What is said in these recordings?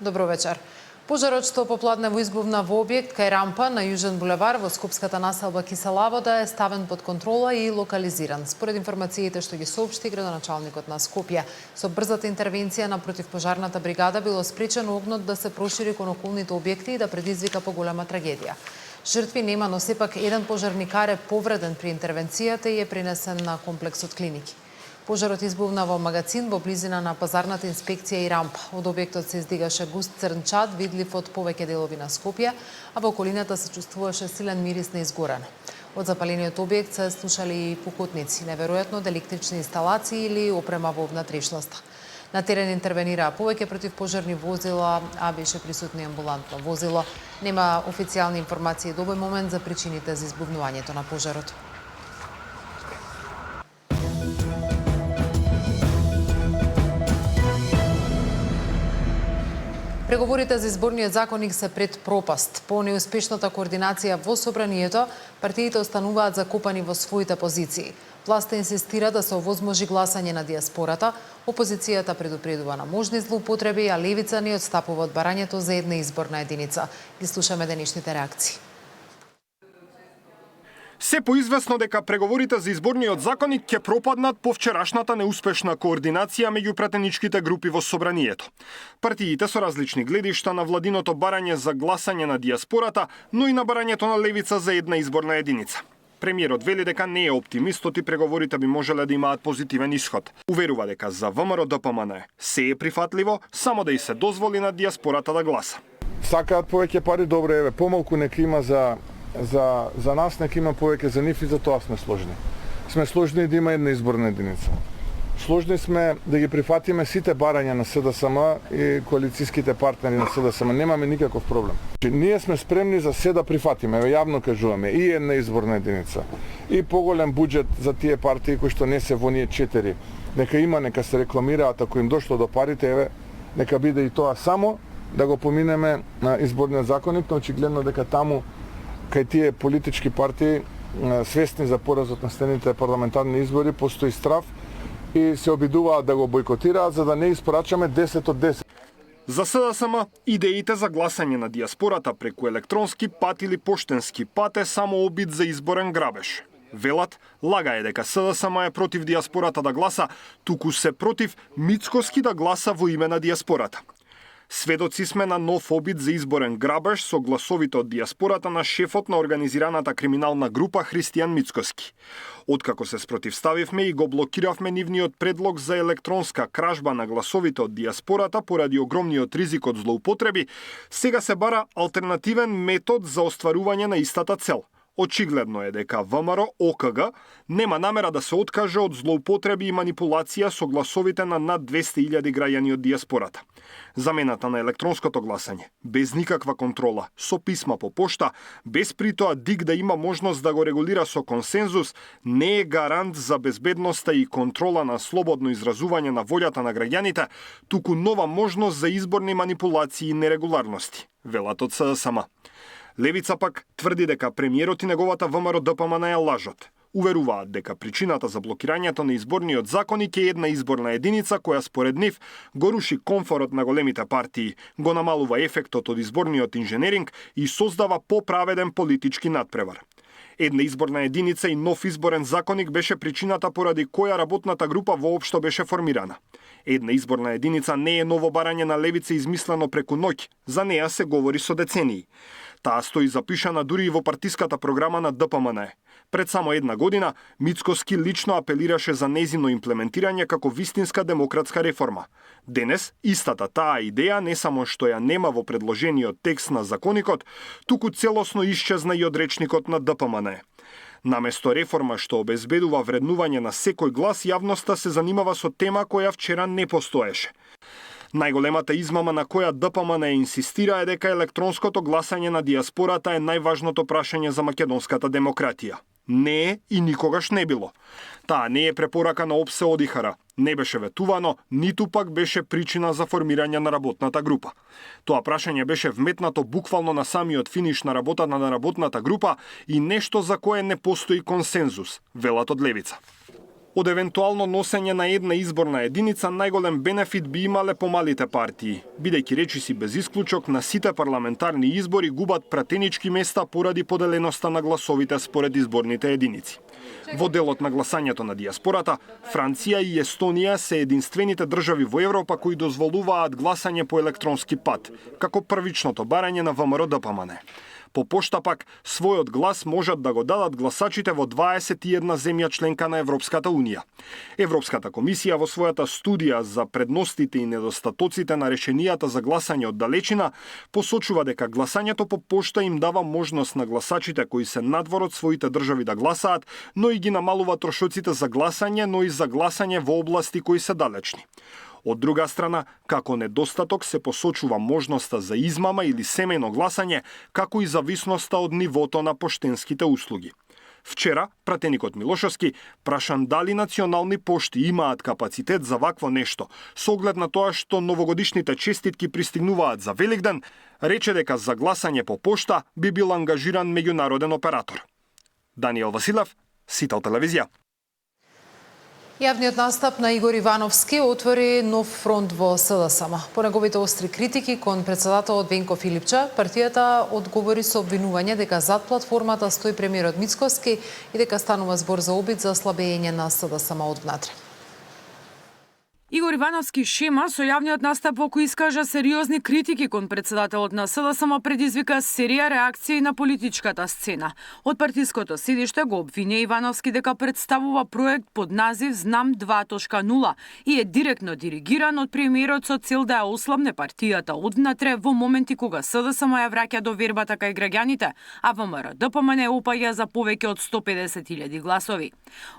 Добро вечер. Пожарот што попладнево избувна во објект кај рампа на Јужен булевар во скопската населба Киселавода е ставен под контрола и локализиран. Според информациите што ги соопшти градоначалникот на Скопје, со брзата интервенција на противпожарната бригада било спречено огнот да се прошири кон околните објекти и да предизвика поголема трагедија. Жртви нема, но сепак еден пожарникар е повреден при интервенцијата и е пренесен на комплексот клиники. Пожарот избувна во магазин во близина на пазарната инспекција и рампа. Од објектот се издигаше густ црн чад, видлив од повеќе делови на Скопје, а во околината се чувствуваше силен мирис на изгорено. Од запалениот објект се слушали и пукотници, неверојатно од електрични инсталации или опрема во внатрешноста. На терен интервенираа повеќе противпожарни возила, а беше присутно и амбулантно возило. Нема официјални информации до овој момент за причините за избувнувањето на пожарот. Преговорите за изборниот законник се пред пропаст. По неуспешната координација во собранието, партиите остануваат закопани во своите позиции. Власта инсистира да се овозможи гласање на диаспората, опозицијата предупредува на можни злоупотреби, а левица не отстапува од барањето за една изборна единица. Ги слушаме денешните реакции. Се поизвестно дека преговорите за изборниот законник ќе пропаднат по вчерашната неуспешна координација меѓу пратеничките групи во собранието. Партиите со различни гледишта на владиното барање за гласање на диаспората, но и на барањето на левица за една изборна единица. Премиерот вели дека не е оптимист и преговорите би можеле да имаат позитивен исход. Уверува дека за ВМРО ДПМН се е прифатливо само да и се дозволи на диаспората да гласа. Сакаат повеќе пари, добре, еве, помалку нека има за нас, нека има повеќе за нив и за тоа сме сложни. Сме сложни да има една изборна единица. Сложни сме да ги прифатиме сите барања на СДСМ и коалицијските партнери на СДСМ. Немаме никаков проблем. Ние сме спремни за се да прифатиме, еве јавно кажуваме, и една изборна единица, и поголем буџет за тие партии кои што не се во ние 4. Нека има, нека се рекламираат, ако им дошло до парите, еве, нека биде и тоа, само да го поминеме на изборниот законник, но очигледно дека таму кај тие политички партии свесни за поразот на следните парламентарни избори постои страв и се обидуваат да го бойкотираат за да не испорачаме 10 од 10. За СДСМ, идеите за гласање на диаспората преку електронски пат или поштенски пат е само обид за изборен грабеж. Велат, лага е дека СДСМ е против диаспората да гласа, туку се против Мицкоски да гласа во име на диаспората. Сведоци сме на нов обид за изборен грабеж со гласовите од диаспората на шефот на организираната криминална група Христијан Мицкоски. Откако се спротивставивме и го блокиравме нивниот предлог за електронска кражба на гласовите од диаспората поради огромниот ризик од злоупотреби, сега се бара алтернативен метод за остварување на истата цел. Очигледно е дека ВМРО ОКГ нема намера да се откаже од злоупотреби и манипулација со гласовите на над 200.000 граѓани од диаспората. Замената на електронското гласање, без никаква контрола, со писма по пошта, без притоа ДИК да има можност да го регулира со консензус, не е гарант за безбедноста и контрола на слободно изразување на волјата на граѓаните, туку нова можност за изборни манипулации и нерегуларности, велат од СДСМ. Левица пак тврди дека премиерот и неговата ВМРО ДПМН ја лажат. Уверуваат дека причината за блокирањето на изборниот законник е една изборна единица која според нив го руши комфорот на големите партии, го намалува ефектот од изборниот инженеринг и создава поправеден политички надпревар. Една изборна единица и нов изборен законник беше причината поради која работната група воопшто беше формирана. Една изборна единица не е ново барање на левица измислено преку ноќ, за неа се говори со децении. Таа стои запишана дури и во партиската програма на ДПМН. Пред само една година, Мицкоски лично апелираше за незино имплементирање како вистинска демократска реформа. Денес, истата таа идеја не само што ја нема во предложениот текст на законникот, туку целосно исчезна и од речникот на ДПМН. Наместо реформа што обезбедува вреднување на секој глас, јавноста се занимава со тема која вчера не постоеше. Најголемата измама на која ДПМН инсистира е дека електронското гласање на диаспората е најважното прашање за македонската демократија. Не е и никогаш не било. Таа не е препорака на Опсе Одихара, не беше ветувано, ниту пак беше причина за формирање на работната група. Тоа прашање беше вметнато буквално на самиот финиш на работата на работната група и нешто за кое не постои консензус, велат од левица. Од евентуално носење на една изборна единица најголем бенефит би имале помалите партии, бидејќи речиси без исклучок на сите парламентарни избори губат пратенички места поради поделеноста на гласовите според изборните единици. Во делот на гласањето на диаспората, Франција и Естонија се единствените држави во Европа кои дозволуваат гласање по електронски пат, како првичното барање на ВМРО-ДПМН. По пошта пак, својот глас можат да го дадат гласачите во 21 земја членка на Европската Унија. Европската комисија во својата студија за предностите и недостатоците на решенијата за гласање од далечина посочува дека гласањето по пошта им дава можност на гласачите кои се надвор од своите држави да гласаат, но и ги намалува трошоците за гласање, но и за гласање во области кои се далечни. Од друга страна, како недостаток се посочува можноста за измама или семејно гласање, како и зависноста од нивото на поштенските услуги. Вчера, пратеникот Милошовски прашан дали национални пошти имаат капацитет за вакво нешто, со оглед на тоа што новогодишните честитки пристигнуваат за Великден, рече дека за гласање по пошта би бил ангажиран меѓународен оператор. Даниел Василев, Сител телевизија. Јавниот настап на Игор Ивановски отвори нов фронт во СДСМ. По неговите остри критики кон председателот Венко Филипче, партијата одговори со обвинување дека зад платформата стои премиерот Мицкоски и дека станува збор за обид за слабење на СДСМ од внатре. Игор Ивановски шема со јавниот настап во кој искажа сериозни критики кон председателот на СДСМ предизвика серија реакции на политичката сцена. Од партиското седиште го обвиня Ивановски дека представува проект под назив Знам 2.0 и е директно диригиран од премиерот со цел да ја ослабне партијата одвнатре во моменти кога СДСМ ја враќа до вербата кај граѓаните, а ВМРО-ДПМН опаѓа за повеќе од 150.000 гласови.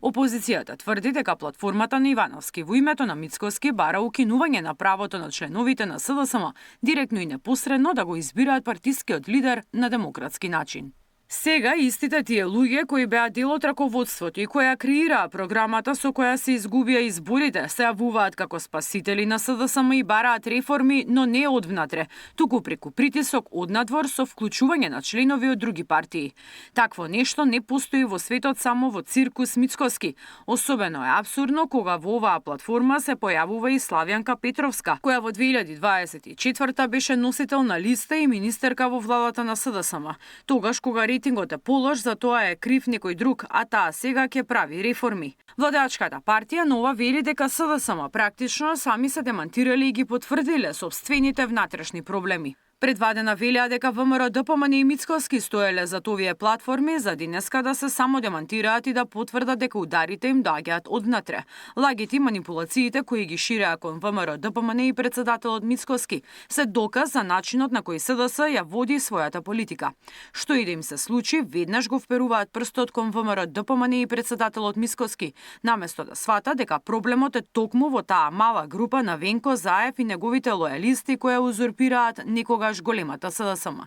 Опозицијата тврди дека платформата на Ивановски во името на Мицкоски бара укинување на правото на членовите на СДСМ директно и непосредно да го избираат партискиот лидер на демократски начин. Сега истите тие луѓе кои беа дел од раководството и кои ја креираа програмата со која се изгубија изборите, се јавуваат како спасители на СДСМ и бараат реформи, но не одвнатре, туку преку притисок однадвор со вклучување на членови од други партии. Такво нешто не постои во светот само во циркус Мицкоски. Особено е абсурдно кога во оваа платформа се појавува и Славјанка Петровска, која во 2024 беше носител на листа и министерка во владата на СДСМ. Тогаш кога рейтингот е полош, за тоа е крив некој друг, а таа сега ќе прави реформи. Владеачката партија нова вели дека СДСМ практично сами се демантирали и ги потврдиле собствените внатрешни проблеми. Предвадена велеа дека ВМРО-ДПМН и Мицкоски стоеле за овие платформи за денеска да се само демантираат и да потврдат дека ударите им доаѓаат однатре. Лагите и манипулациите кои ги ширеа кон ВМРО-ДПМН и председателот Мицкоски се доказ за начинот на кој СДС ја води својата политика. Што и да им се случи, веднаш го вперуваат прстот кон ВМРО-ДПМН и председателот Мицкоски, наместо да свата дека проблемот е токму во таа мала група на Венко Заев и неговите лојалисти кои узурпираат некога големата СДСМ.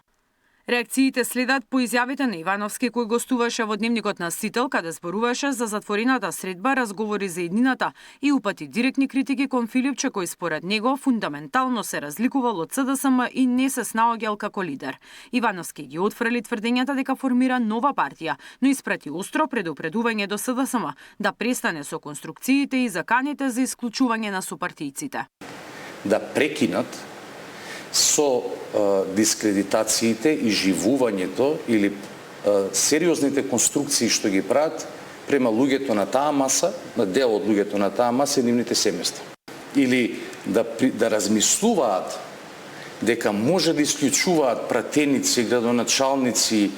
Реакциите следат по изјавите на Ивановски кој гостуваше во дневникот на Сител, каде зборуваше за затворената средба, разговори за еднината и упати директни критики кон Филипче кој според него фундаментално се разликувал од СДСМ и не се снаоѓал како лидер. Ивановски ги отфрли тврдењата дека формира нова партија, но испрати остро предупредување до СДСМ да престане со конструкциите и заканите за исклучување на сопартијците. Да прекинат со дискредитациите и живувањето или сериозните конструкции што ги прават према луѓето на таа маса, на дел од луѓето на таа маса и нивните семејства. Или да размислуваат дека може да исклучуваат пратеници, градоначалници,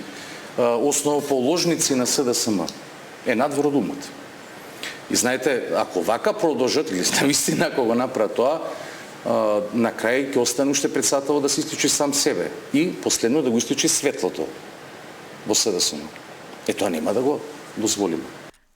основоположници на СДСМ е надвор од умот. И знаете, ако вака продолжат, или навистина ако го направат тоа, на крај ќе остане уште председател да се исклучи сам себе и последно да го исклучи светлото во СДСМ. Тоа нема да го дозволиме.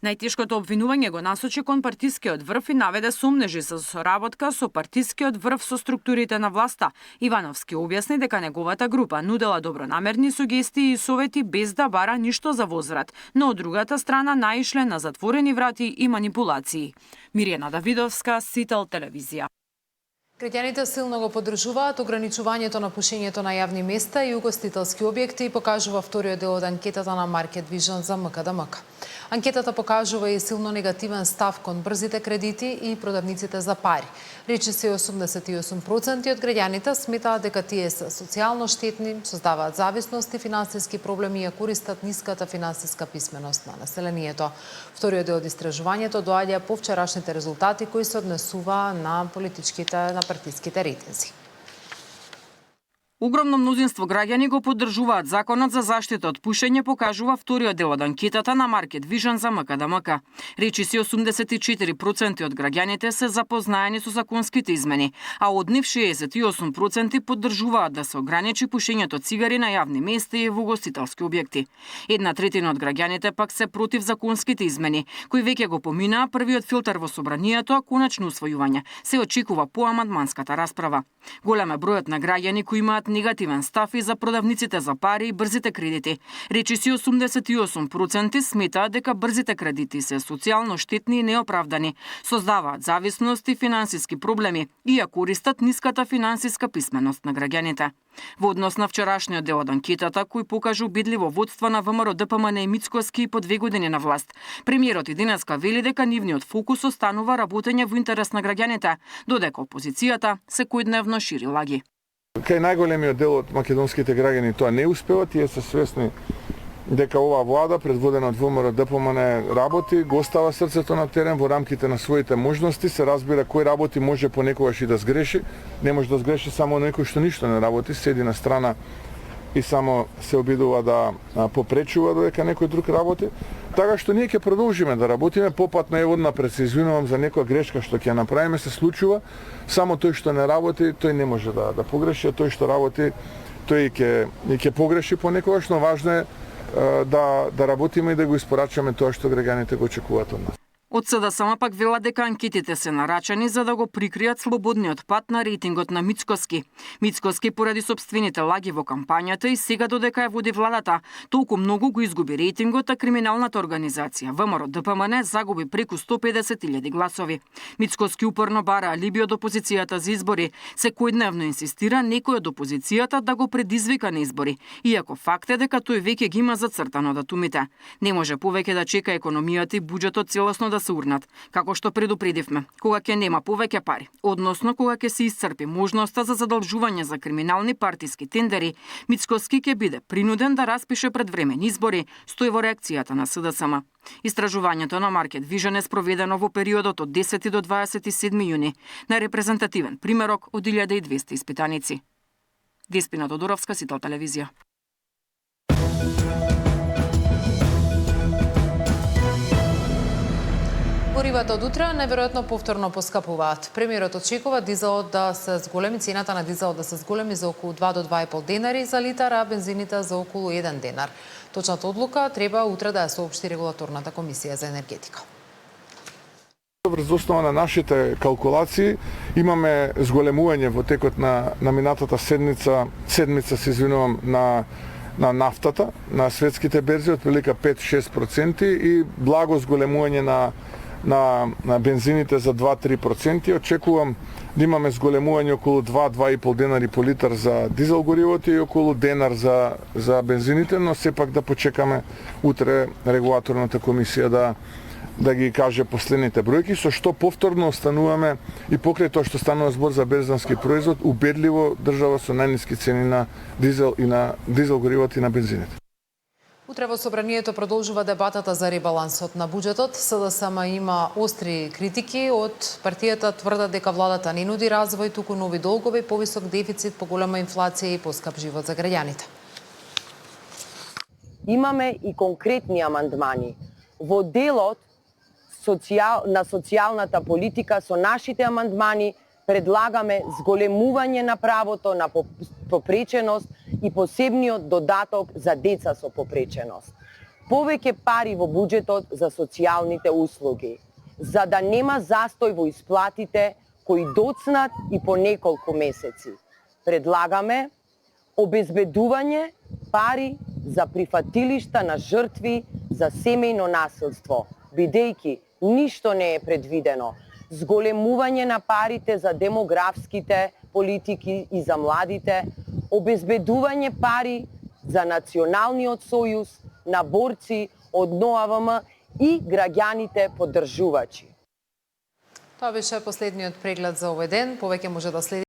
Најтешкото обвинување го насочи кон партискиот врв и наведе сомнежи за соработка со партискиот врв со структурите на власта. Ивановски објасни дека неговата група нудела добронамерни сугестии и совети без да бара ништо за возврат, но од другата страна наишле на затворени врати и манипулации. Мирјана Давидовска, Сител телевизија. Граѓаните силно го поддржуваат ограничувањето на пушењето на јавни места и угостителски објекти, покажува вториот дел од анкетата на Market Vision за МКДМК. Анкетата покажува и силно негативен став кон брзите кредити и продавниците за пари. Речиси 88% од граѓаните сметаат дека тие се социјално штетни, создаваат зависност и финансиски проблеми и ја користат ниската финансиска писменост на населението. Вториот дел од истражувањето доаѓа по вчерашните резултати кои се однесува на партиските рейтинзи. Огромно мнозинство граѓани го поддржуваат законот за заштита од пушење, покажува вториот дел од анкетата на Market Vision за МКДМК. Речиси 84% од граѓаните се запознаени со законските измени, а од нив 68% поддржуваат да се ограничи пушењето цигари на јавни места и во угостителски објекти. 1/3 од граѓаните пак се против законските измени, кои веќе го поминаа првиот филтер во собранието, а конечно усвојување се очекува по амандманската расправа. Голем е бројот на граѓани кои имаат негативен став и за продавниците за пари и брзите кредити. Речиси 88% сметаат дека брзите кредити се социјално штетни и неоправдани, создаваат зависност и финансиски проблеми и ја користат ниската финансиска писменост на граѓаните. Во однос на вчерашниот дел од анкетата, кој покажа убедливо водство на ВМРО ДПМН и Мицкоски по 2 години на власт, премиерот и денеска вели дека нивниот фокус останува работење во интерес на граѓаните, додека опозицијата секојдневно шири лаги. Кај најголемиот дел од македонските граѓани тоа не успева, тие се свесни дека оваа влада, предводена од ВМРО ДПМН, работи, го остава срцето на терен во рамките на своите можности, се разбира кој работи може понекогаш и да сгреши, не може да сгреши само некој што ништо не работи, седи на страна и само се обидува да попречува додека некој друг работи. Така што ние ќе продолжиме да работиме, попатно е однапред се извинувам за некоја грешка што ќе направиме, се случува, само тој што не работи, тој не може да погреши, а тој што работи, тој ќе погреши понекогаш, но важно е да работиме и да го испорачаме тоа што граѓаните го очекуваат од нас. Од СДСМ пак велат дека анкетите се нарачани за да го прикријат слободниот пат на рейтингот на Мицкоски. Мицкоски поради сопствените лаги во кампањата и сега додека ја води владата, толку многу го изгуби рейтингот, а криминалната организација ВМРО ДПМН загуби преку 150.000 гласови. Мицкоски упорно бара алиби од опозицијата за избори, секојдневно инсистира некој од опозицијата да го предизвика на избори, иако факт е дека тој веќе ги има зацртано датумите. Не може повеќе да чека економијата и буџетот целосно да се урнат, како што предупредивме, кога ќе нема повеќе пари, односно кога ќе се исцрпи можноста за задолжување за криминални партиски тендери, Мицкоски ќе биде принуден да распише предвремени избори, стои во реакцијата на СДСМ. Истражувањето на Market Vision е спроведено во периодот од 10 до 27 јуни на репрезентативен примерок од 1200 испитаници. Деспина Тодоровска, Сител телевизија. Горивата од утре неверојатно повторно поскапуваат. Премиерот очекува дизелот да се зголеми, цената на дизелот да се зголеми за околу 2 до 2,5 денари за литар, а бензините за околу 1 денар. Точната одлука треба утре да ја соопшти регулаторната комисија за енергетика. Врз основа на нашите калкулации имаме зголемување во текот на минатата седмица се извинувам, на нафтата, на светските берзи од прилика 5-6% и благо зголемување на бензините за 2-3%. Очекувам да имаме зголемување околу 2-2,5 денари по литар за дизел горивото и околу денар за бензините, но сепак да почекаме утре регулаторната комисија да ги каже последните бројки, со што повторно остануваме и покрај тоа што станува збор за берзански производ, убедливо држава со најниски цени на дизел и на дизел горивото и на бензините. Утре во собранието продолжува дебатата за ребалансот на буџетот. СДСМ има остри критики од партијата, тврдат дека владата не нуди развој, туку нови долгови, повисок дефицит, поголема инфлација и поскап живот за граѓаните. Имаме и конкретни амандмани. Во делот на социјалната политика со нашите амандмани предлагаме зголемување на правото на попреченост и посебниот додаток за деца со попреченост. Повеќе пари во буџетот за социјалните услуги, за да нема застој во исплатите кои доцнат и по неколку месеци. Предлагаме обезбедување пари за прифатилишта на жртви за семејно насилство, бидејќи ништо не е предвидено. зголемување на парите за демографските политики и за младите, обезбедување пари за Националниот сојуз на борци од НОАВМ и граѓаните поддржувачи. Тоа беше последниот преглед за овој ден. Повеќе може да следи